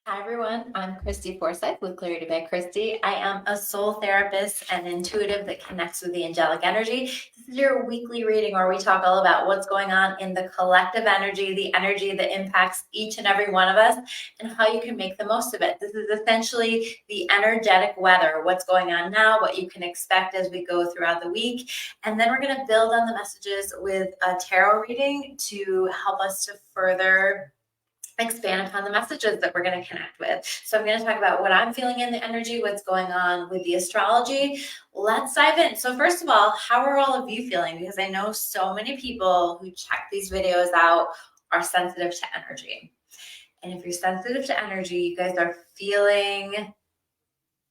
Hi everyone, I'm Christy Forsyth with Clarity by Christy. I am a soul therapist and intuitive that connects with the angelic energy. This is your weekly reading where we talk all about what's going on in the collective energy, the energy that impacts each and every one of us, and how you can make the most of it. This is essentially the energetic weather, what's going on now, what you can expect as we go throughout the week. And then we're going to build on the messages with a tarot reading to help us to further expand upon the messages that we're going to connect with. So I'm going to talk about what I'm feeling in the energy, what's going on with the astrology. Let's dive in. So first of all, how are all of you feeling? Because I know so many people who check these videos out are sensitive to energy. And if you're sensitive to energy, you guys are feeling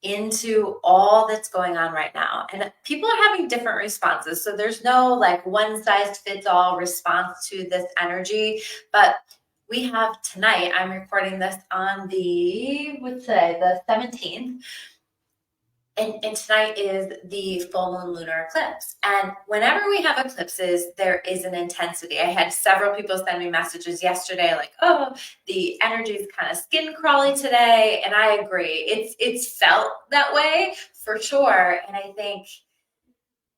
into all that's going on right now. And people are having different responses. So there's no like one size fits all response to this energy, but we have tonight, I'm recording this on the 17th. And tonight is the full moon lunar eclipse. And whenever we have eclipses, there is an intensity. I had several people send me messages yesterday like, oh, the energy is kind of skin crawly today. And I agree. It's felt that way for sure. And I think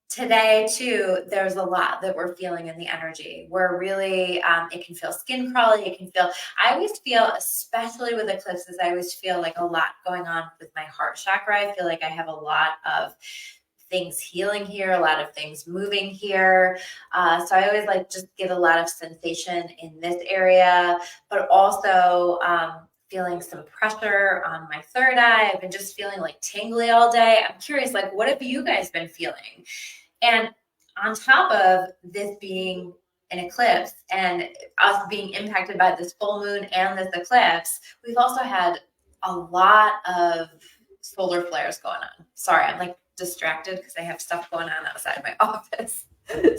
today too, there's a lot that we're feeling in the energy. We're really, it can feel skin crawly. It can feel, I always feel, especially with eclipses, I always feel like a lot going on with my heart chakra. I feel like I have a lot of things healing here, a lot of things moving here. So I always like just get a lot of sensation in this area, but also, feeling some pressure on my third eye. I've been just feeling like tingly all day. I'm curious, like, what have you guys been feeling? And on top of this being an eclipse and us being impacted by this full moon and this eclipse, we've also had a lot of solar flares going on. Sorry, I'm like distracted because I have stuff going on outside my office.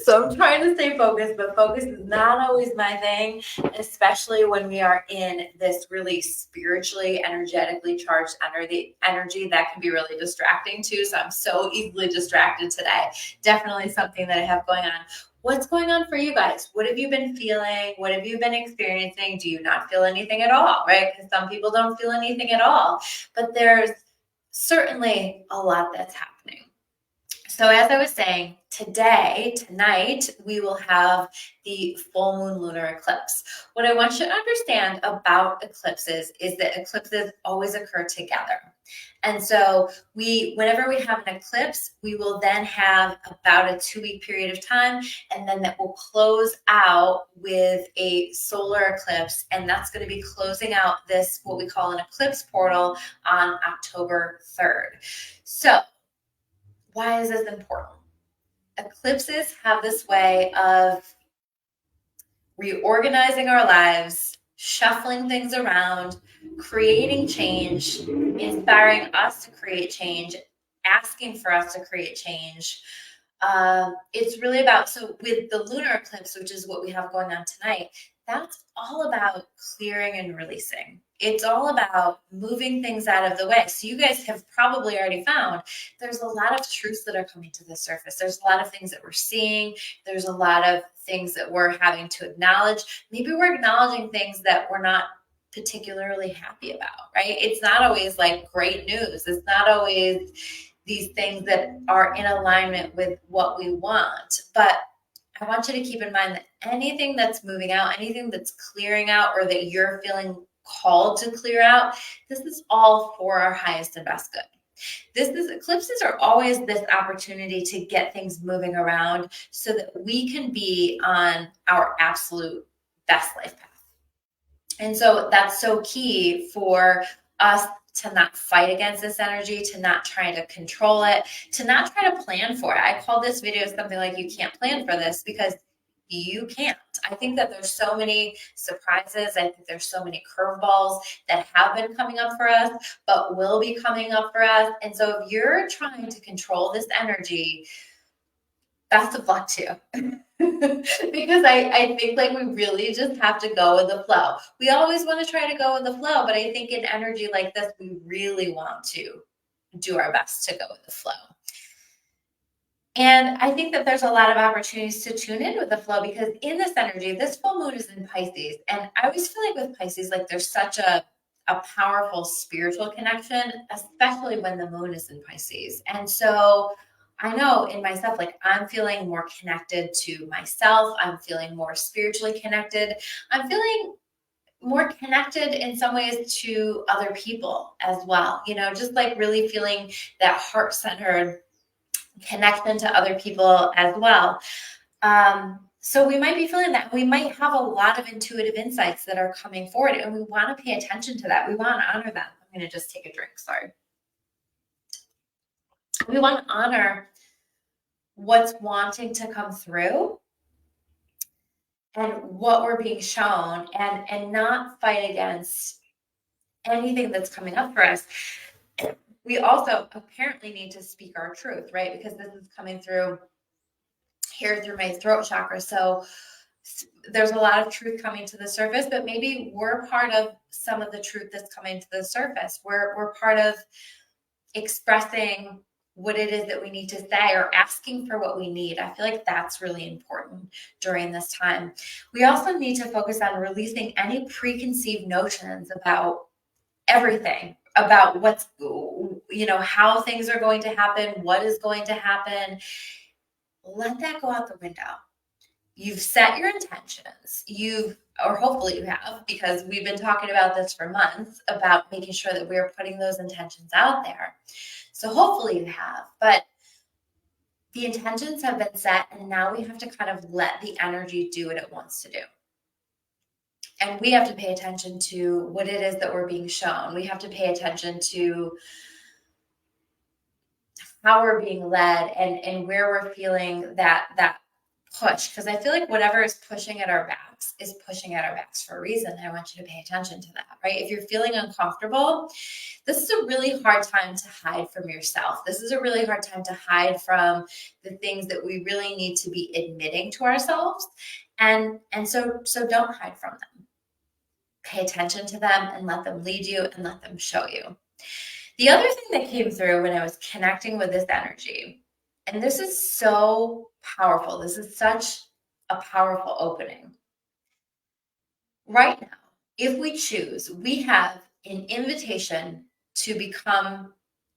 So I'm trying to stay focused, but focus is not always my thing, especially when we are in this really spiritually, energetically charged energy that can be really distracting too. So I'm so easily distracted today. Definitely something that I have going on. What's going on for you guys? What have you been feeling? What have you been experiencing? Do you not feel anything at all, right? Because some people don't feel anything at all, but there's certainly a lot that's happening. So as I was saying, tonight, we will have the full moon lunar eclipse. What I want you to understand about eclipses is that eclipses always occur together. And so whenever we have an eclipse, we will then have about a 2-week period of time, and then that will close out with a solar eclipse. And that's going to be closing out this, what we call an eclipse portal, on October 3rd. So why is this important? Eclipses have this way of reorganizing our lives, shuffling things around, creating change, inspiring us to create change, asking for us to create change. It's really about, so with the lunar eclipse, which is what we have going on tonight, that's all about clearing and releasing. It's all about moving things out of the way. So you guys have probably already found there's a lot of truths that are coming to the surface. There's a lot of things that we're seeing. There's a lot of things that we're having to acknowledge. Maybe we're acknowledging things that we're not particularly happy about, right? It's not always like great news. It's not always these things that are in alignment with what we want. But I want you to keep in mind that anything that's moving out, anything that's clearing out, or that you're feeling called to clear out, this is all for our highest and best good. Eclipses are always this opportunity to get things moving around so that we can be on our absolute best life path. And so that's so key for us to not fight against this energy, to not try to control it, to not try to plan for it. I call this video something like you can't plan for this, because you can't. I think that there's so many surprises. I think there's so many curveballs that have been coming up for us, but will be coming up for us. And so if you're trying to control this energy, best of luck to you. Because I think like we really just have to go with the flow. We always want to try to go with the flow, but I think in energy like this, we really want to do our best to go with the flow. And I think that there's a lot of opportunities to tune in with the flow, because in this energy, this full moon is in Pisces. And I always feel like with Pisces, like there's such a a powerful spiritual connection, especially when the moon is in Pisces. And so I know in myself, like I'm feeling more connected to myself. I'm feeling more spiritually connected. I'm feeling more connected in some ways to other people as well. Just like really feeling that heart-centered connection to other people as well. So we might be feeling that. We might have a lot of intuitive insights that are coming forward, and we want to pay attention to that. We want to honor them. I'm going to just take a drink. Sorry. We want to honor what's wanting to come through and what we're being shown, and not fight against anything that's coming up for us. We also apparently need to speak our truth, right? Because this is coming through here through my throat chakra. So there's a lot of truth coming to the surface, but maybe we're part of some of the truth that's coming to the surface. We're part of expressing what it is that we need to say or asking for what we need. I feel like that's really important during this time. We also need to focus on releasing any preconceived notions about everything, about what's, how things are going to happen, what is going to happen. Let that go out the window. You've set your intentions. Or hopefully you have, because we've been talking about this for months, about making sure that we're putting those intentions out there. So hopefully you have, but the intentions have been set, and now we have to kind of let the energy do what it wants to do. And we have to pay attention to what it is that we're being shown. We have to pay attention to how we're being led and where we're feeling that push. Because I feel like whatever is pushing at our backs is pushing at our backs for a reason. And I want you to pay attention to that, right? If you're feeling uncomfortable, this is a really hard time to hide from yourself. This is a really hard time to hide from the things that we really need to be admitting to ourselves. And so don't hide from them. Pay attention to them and let them lead you and let them show you. The other thing that came through when I was connecting with this energy, and this is so powerful. This is such a powerful opening. Right now, if we choose, we have an invitation to become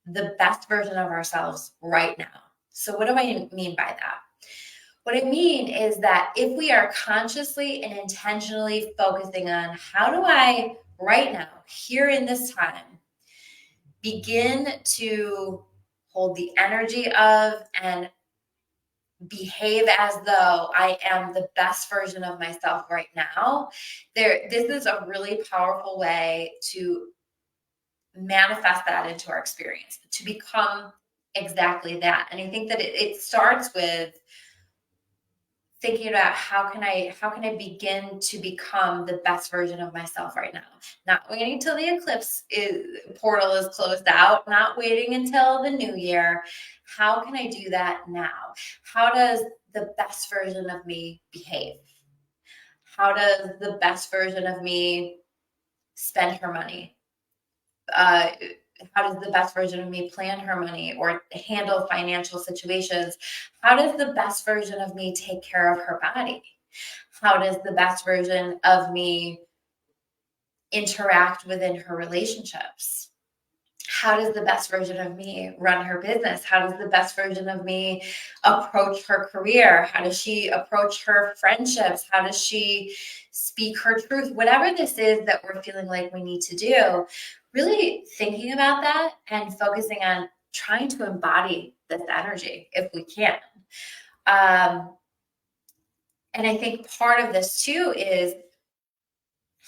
the best version of ourselves right now. So what do I mean by that? What I mean is that if we are consciously and intentionally focusing on how do I right now, here in this time, begin to hold the energy of and behave as though I am the best version of myself right now, this is a really powerful way to manifest that into our experience, to become exactly that. And I think that it starts with thinking about how can I begin to become the best version of myself right now? Not waiting until the eclipse portal is closed out, not waiting until the new year. How can I do that now? How does the best version of me behave? How does the best version of me spend her money? How does the best version of me plan her money or handle financial situations? How does the best version of me take care of her body? How does the best version of me interact within her relationships? How does the best version of me run her business? How does the best version of me approach her career? How does she approach her friendships? How does she speak her truth? Whatever this is that we're feeling like we need to do, really thinking about that and focusing on trying to embody this energy if we can. And I think part of this too is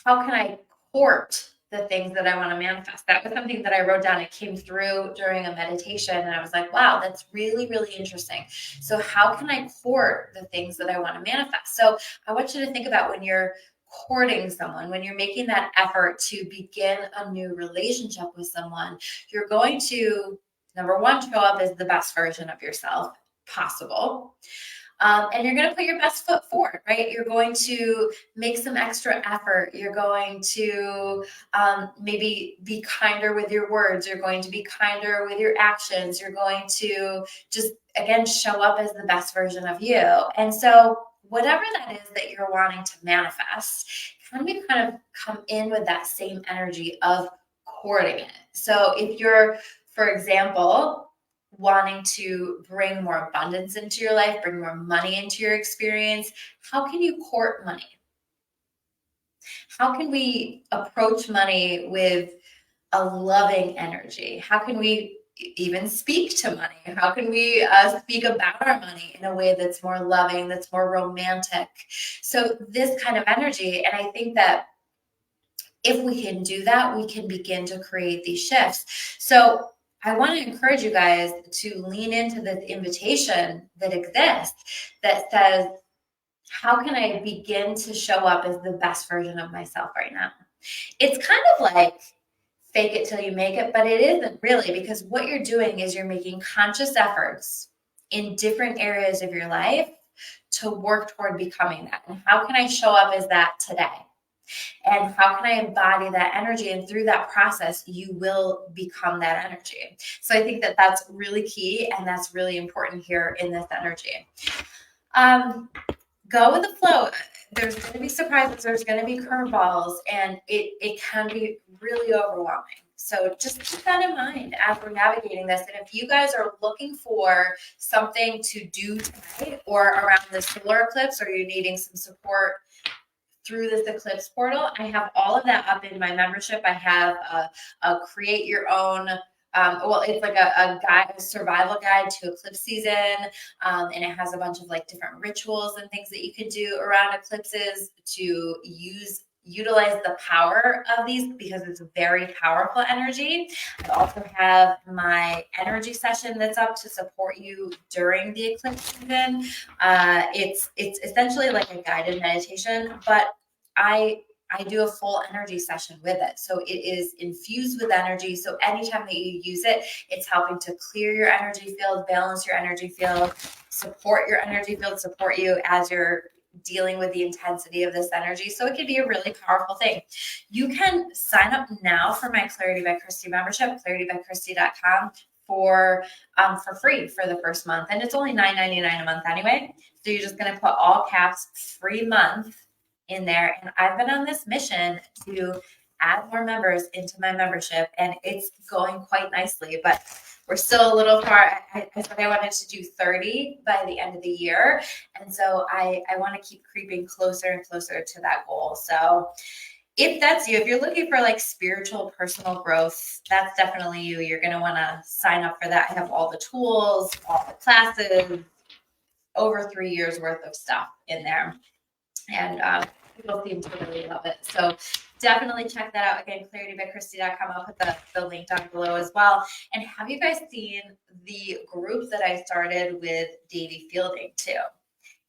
how can I court the things that I want to manifest? That was something that I wrote down. It came through during a meditation and I was like, wow, that's really, really interesting. So how can I court the things that I want to manifest? So I want you to think about when you're courting someone, when you're making that effort to begin a new relationship with someone, you're going to, number one, show up as the best version of yourself possible. And you're going to put your best foot forward, right? You're going to make some extra effort. You're going to maybe be kinder with your words. You're going to be kinder with your actions. You're going to just, again, show up as the best version of you. And so whatever that is that you're wanting to manifest, can we kind of come in with that same energy of courting it? So if you're, for example, wanting to bring more abundance into your life, bring more money into your experience, how can you court money? How can we approach money with a loving energy? How can we even speak to money? How can we speak about our money in a way that's more loving, that's more romantic? So this kind of energy, and I think that if we can do that, we can begin to create these shifts. So I want to encourage you guys to lean into this invitation that exists that says, how can I begin to show up as the best version of myself right now? It's kind of like fake it till you make it, but it isn't really, because what you're doing is you're making conscious efforts in different areas of your life to work toward becoming that. And how can I show up as that today? And how can I embody that energy? And through that process, you will become that energy. So I think that that's really key, and that's really important here in this energy. Go with the flow. There's going to be surprises. There's going to be curveballs, and it can be really overwhelming. So just keep that in mind as we're navigating this. And if you guys are looking for something to do tonight or around the solar eclipse, or you're needing some support through this eclipse portal, I have all of that up in my membership. I have a create your own, it's like a guide, a survival guide to eclipse season. And it has a bunch of like different rituals and things that you can do around eclipses to utilize the power of these, because it's a very powerful energy. I also have my energy session that's up to support you during the eclipse season. It's essentially like a guided meditation, but I do a full energy session with it. So it is infused with energy. So anytime that you use it, it's helping to clear your energy field, balance your energy field, support your energy field, support you as you're dealing with the intensity of this energy. So it could be a really powerful thing. You can sign up now for my Clarity by Christy membership, claritybychristy.com, for free for the first month. And it's only $9.99 a month anyway. So you're just going to put all caps free month in there. And I've been on this mission to add more members into my membership, and it's going quite nicely, but we're still a little far. I said I wanted to do 30 by the end of the year. And so I want to keep creeping closer and closer to that goal. So if that's you, if you're looking for like spiritual personal growth, that's definitely you. You're going to want to sign up for that. I have all the tools, all the classes, over 3 years worth of stuff in there. And people seem to really love it. So definitely check that out. Again, claritybychristy.com. I'll put the link down below as well. And have you guys seen the group that I started with Davey Fielding too?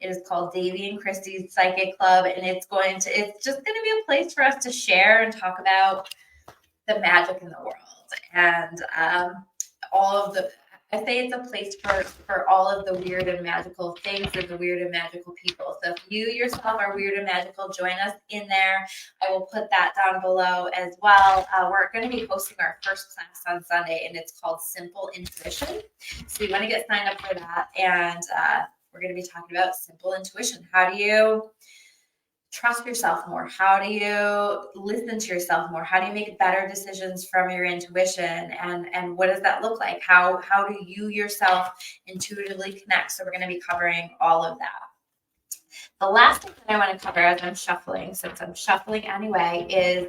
It is called Davey and Christy's Psychic Club, and it's just going to be a place for us to share and talk about the magic in the world, and I say it's a place for all of the weird and magical things and the weird and magical people. So if you yourself are weird and magical, join us in there. I will put that down below as well. We're going to be hosting our first class on Sunday, and it's called Simple Intuition. So you want to get signed up for that. And we're going to be talking about simple intuition. How do you trust yourself more? How do you listen to yourself more? How do you make better decisions from your intuition? And what does that look like? How do you yourself intuitively connect? So we're going to be covering all of that. The last thing that I want to cover as I'm shuffling, since I'm shuffling anyway, is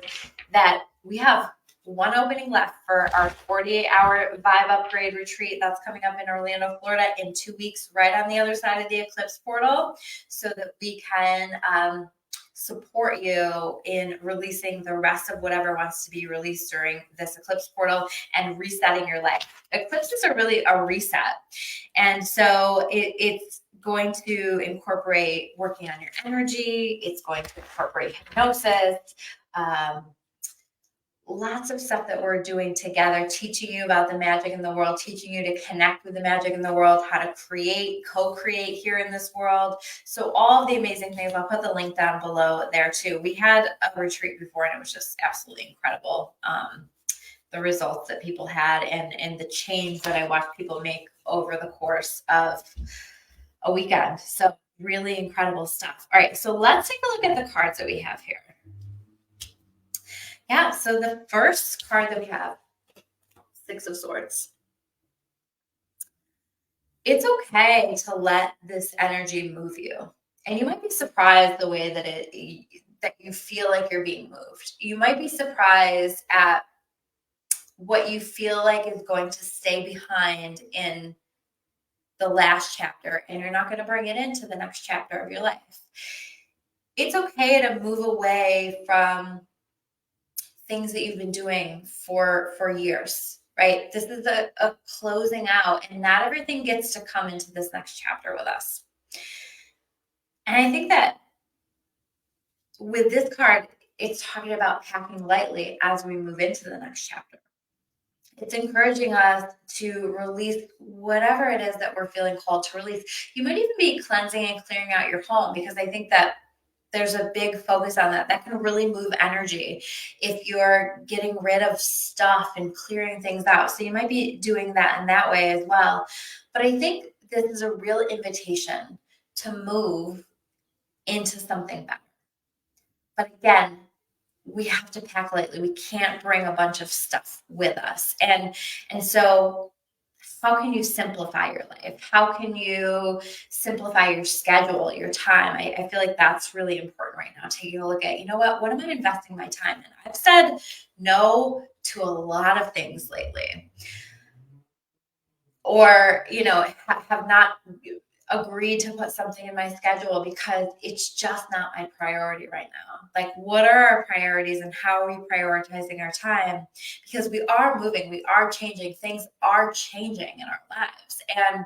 that we have one opening left for our 48-hour vibe upgrade retreat. That's coming up in Orlando, Florida in 2 weeks, right on the other side of the eclipse portal, so that we can support you in releasing the rest of whatever wants to be released during this eclipse portal and resetting your life. Eclipses are really a reset. And so it's going to incorporate working on your energy. It's going to incorporate hypnosis, lots of stuff that we're doing together, teaching you about the magic in the world, teaching you to connect with the magic in the world, how to create, co-create here in this world. So all of the amazing things, I'll put the link down below there too. We had a retreat before, and it was just absolutely incredible. The results that people had and the change that I watched people make over the course of a weekend. So Really incredible stuff. All right, so let's take a look at the cards that we have here. Yeah, so the first card that we have, Six of Swords. It's okay to let this energy move you. And you might be surprised the way that you feel like you're being moved. You might be surprised at what you feel like is going to stay behind in the last chapter, and you're not going to bring it into the next chapter of your life. It's okay to move away from things that you've been doing for years, right? This is a closing out, and not everything gets to come into this next chapter with us. And I think that with this card, it's talking about packing lightly as we move into the next chapter. It's encouraging us to release whatever it is that we're feeling called to release. You might even be cleansing and clearing out your home, because I think that there's a big focus on that. That can really move energy if you're getting rid of stuff and clearing things out. So you might be doing that in that way as well. But I think this is a real invitation to move into something better. But again, we have to pack lightly. We can't bring a bunch of stuff with us. And so how can you simplify your life? How can you simplify your schedule, your time? I feel like that's really important right now. Taking a look at, what am I investing my time in? I've said no to a lot of things lately, or, have not agreed to put something in my schedule because it's just not my priority right now. Like, what are our priorities and how are we prioritizing our time? Because we are moving, we are changing, things are changing in our lives. And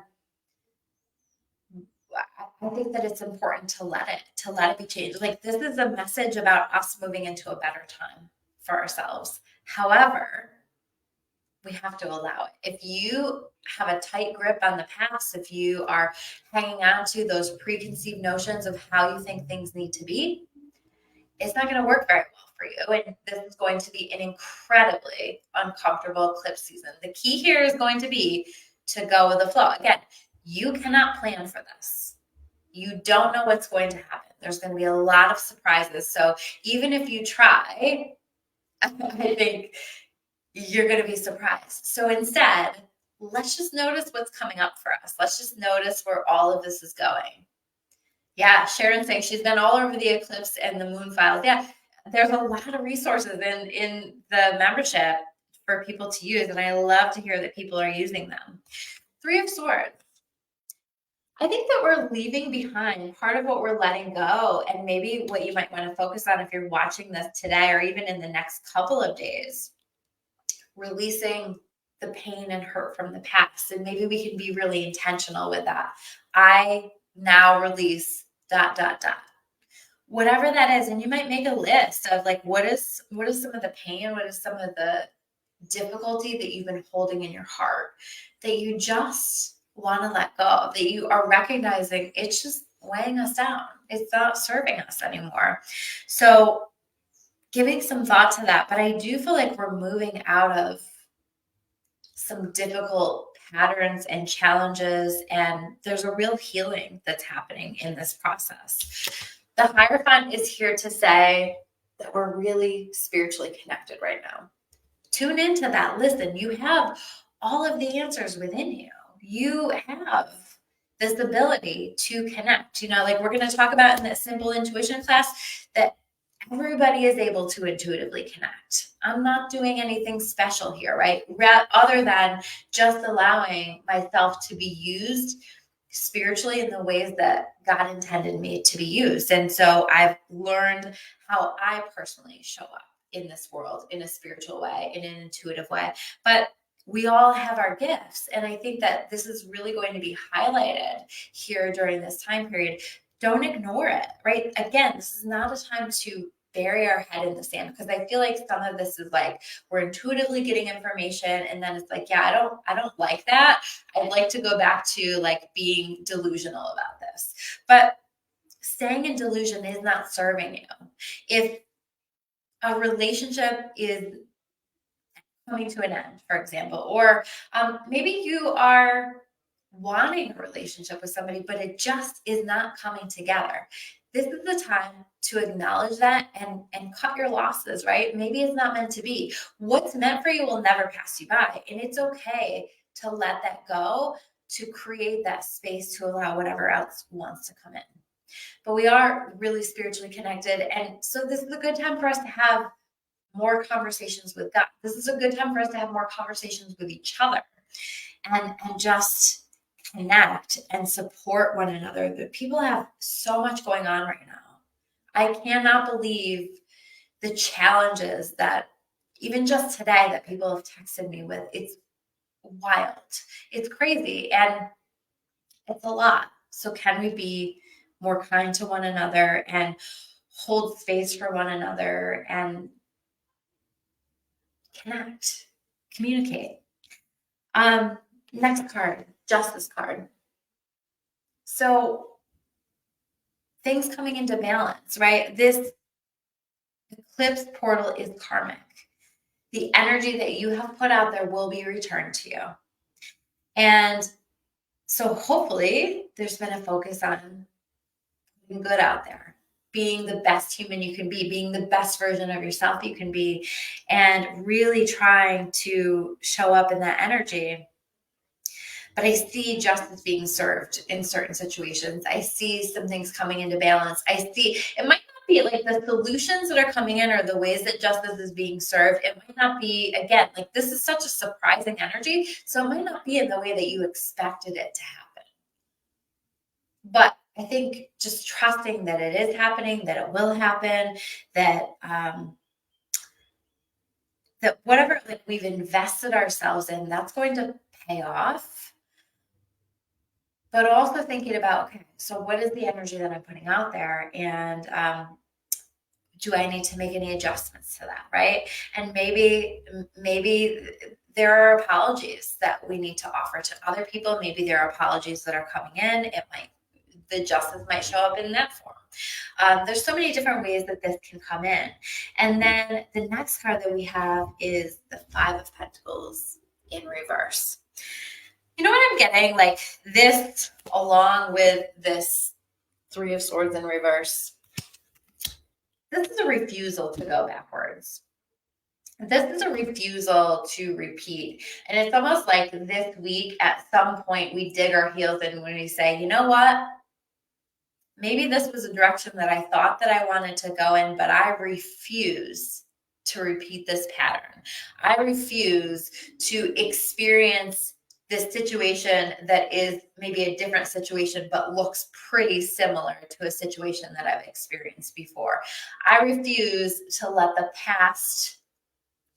I think that it's important to let it be changed. Like, this is a message about us moving into a better time for ourselves. However, we have to allow it. If you have a tight grip on the past, if you are hanging on to those preconceived notions of how you think things need to be, it's not going to work very well for you. And this is going to be an incredibly uncomfortable eclipse season. The key here is going to be to go with the flow. Again, you cannot plan for this. You don't know what's going to happen. There's going to be a lot of surprises. So even if you try, I think you're going to be surprised. So instead, let's just notice what's coming up for us. Let's just notice where all of this is going. Yeah, Sharon's saying she's been all over the eclipse and the moon files. Yeah, there's a lot of resources in the membership for people to use, and I love to hear that people are using them. Three of Swords. I think that we're leaving behind part of what we're letting go, and maybe what you might want to focus on if you're watching this today or even in the next couple of days. Releasing the pain and hurt from the past. And maybe we can be really intentional with that. I now release ... Whatever that is. And you might make a list of like, what is some of the pain? What is some of the difficulty that you've been holding in your heart that you just want to let go of, that you are recognizing it's just weighing us down. It's not serving us anymore. So giving some thought to that. But I do feel like we're moving out of some difficult patterns and challenges, and there's a real healing that's happening in this process. The Hierophant is here to say that we're really spiritually connected right now. Tune into that. Listen, you have all of the answers within you. You have this ability to connect. Like we're going to talk about in that simple intuition class, that everybody is able to intuitively connect. I'm not doing anything special here, right? Other than just allowing myself to be used spiritually in the ways that God intended me to be used. And so I've learned how I personally show up in this world in a spiritual way, in an intuitive way. But we all have our gifts. And I think that this is really going to be highlighted here during this time period. Don't ignore it, right? Again, this is not a time to bury our head in the sand, because I feel like some of this is like we're intuitively getting information and then it's like, yeah, I don't like that. I'd like to go back to like being delusional about this. But staying in delusion is not serving you. If a relationship is coming to an end, for example, or maybe you are wanting a relationship with somebody, but it just is not coming together. This is the time to acknowledge that and cut your losses, right? Maybe it's not meant to be. What's meant for you will never pass you by. And it's okay to let that go, to create that space to allow whatever else wants to come in. But we are really spiritually connected. And so this is a good time for us to have more conversations with God. This is a good time for us to have more conversations with each other and just connect and support one another. The people have so much going on right now. I cannot believe the challenges that even just today that people have texted me with. It's wild. It's crazy. And it's a lot. So can we be more kind to one another and hold space for one another and connect, communicate? Next card, justice card. So things coming into balance, right? This eclipse portal is karmic. The energy that you have put out there will be returned to you. And so hopefully there's been a focus on putting good out there, being the best human you can be, being the best version of yourself you can be, and really trying to show up in that energy. But I see justice being served in certain situations. I see some things coming into balance. I see it might not be like the solutions that are coming in or the ways that justice is being served. It might not be, again, like this is such a surprising energy. So it might not be in the way that you expected it to happen. But I think just trusting that it is happening, that it will happen, that that whatever like we've invested ourselves in, that's going to pay off. But also thinking about, okay, so what is the energy that I'm putting out there? And do I need to make any adjustments to that, right? And maybe there are apologies that we need to offer to other people. Maybe there are apologies that are coming in. The justice might show up in that form. There's so many different ways that this can come in. And then the next card that we have is the Five of Pentacles in reverse. You know what I'm getting? Like this, along with this Three of Swords in reverse. This is a refusal to go backwards. This is a refusal to repeat. And it's almost like this week, at some point, we dig our heels in when we say, you know what? Maybe this was a direction that I thought that I wanted to go in, but I refuse to repeat this pattern. I refuse to experience this situation that is maybe a different situation, but looks pretty similar to a situation that I've experienced before. I refuse to let the past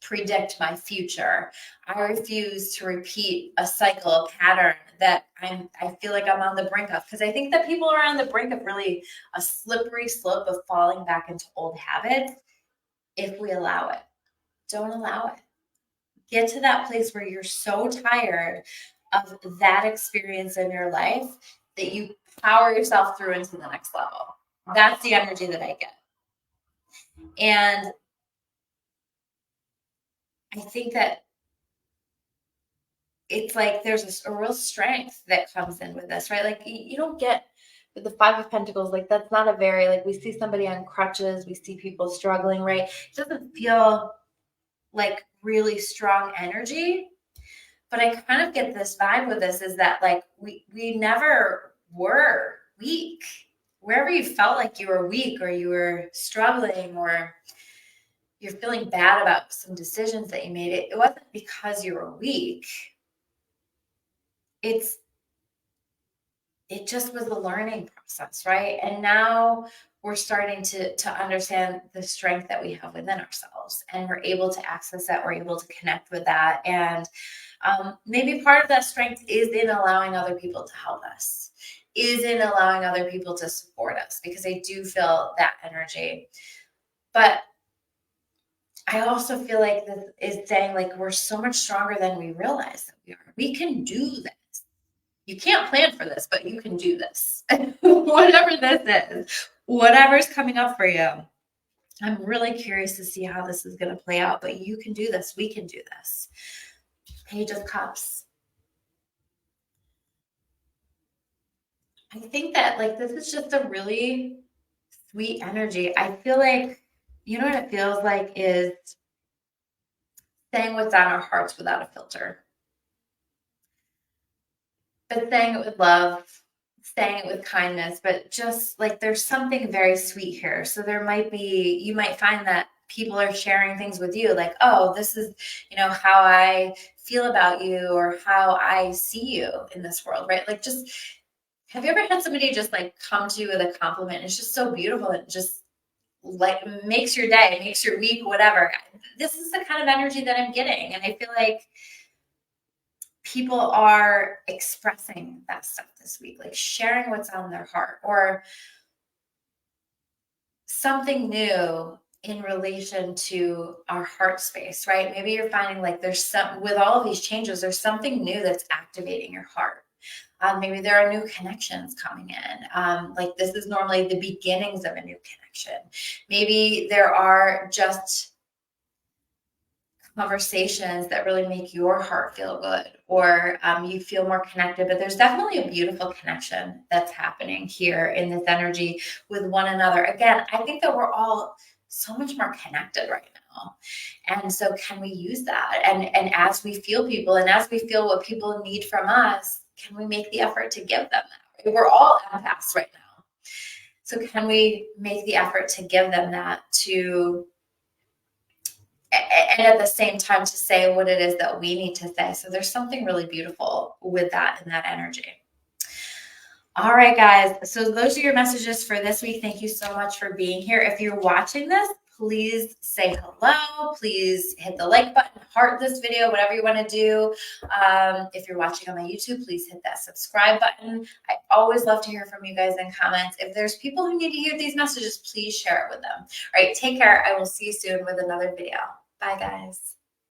predict my future. I refuse to repeat a cycle, a pattern that I feel like I'm on the brink of, because I think that people are on the brink of really a slippery slope of falling back into old habits if we allow it. Don't allow it. Get to that place where you're so tired of that experience in your life that you power yourself through into the next level. That's the energy that I get. And I think that it's like there's a real strength that comes in with this, right? Like you don't get with the Five of Pentacles, like that's not a very, like we see somebody on crutches, we see people struggling, right? It doesn't feel like really strong energy. But I kind of get this vibe with this is that like we never were weak. Wherever you felt like you were weak or you were struggling or you're feeling bad about some decisions that you made, it wasn't because you were weak. It just was a learning process, right? And now we're starting to understand the strength that we have within ourselves, and we're able to access that. We're able to connect with that. And maybe part of that strength is in allowing other people to help us, is in allowing other people to support us, because I do feel that energy. But I also feel like this is saying like we're so much stronger than we realize that we are. We can do this. You can't plan for this, but you can do this. Whatever this is, whatever's coming up for you. I'm really curious to see how this is going to play out, but you can do this. We can do this. Page of Cups. I think that like this is just a really sweet energy. I feel like, you know what it feels like is saying what's on our hearts without a filter, but saying it with love, saying it with kindness, but just like there's something very sweet here. So there might be, you might find that people are sharing things with you like, oh, this is, how I feel about you or how I see you in this world, right? Like just, have you ever had somebody just like come to you with a compliment? It's just so beautiful. It just like makes your day, makes your week, whatever. This is the kind of energy that I'm getting. And I feel like people are expressing that stuff this week, like sharing what's on their heart or something new in relation to our heart space, right? Maybe you're finding like there's some, with all of these changes, there's something new that's activating your heart. Maybe there are new connections coming in. Like this is normally the beginnings of a new connection. Maybe there are just conversations that really make your heart feel good or you feel more connected, but there's definitely a beautiful connection that's happening here in this energy with one another. Again, I think that we're all so much more connected right now, and so can we use that, and as we feel people and as we feel what people need from us, can we make the effort to give them that? We're all empaths right now, so can we make the effort to give them that, to and at the same time to say what it is that we need to say. So there's something really beautiful with that and that energy. All right, guys. So those are your messages for this week. Thank you so much for being here. If you're watching this, please say hello. Please hit the like button, heart this video, whatever you want to do. If you're watching on my YouTube, please hit that subscribe button. I always love to hear from you guys in comments. If there's people who need to hear these messages, please share it with them. All right, take care. I will see you soon with another video. Bye, guys.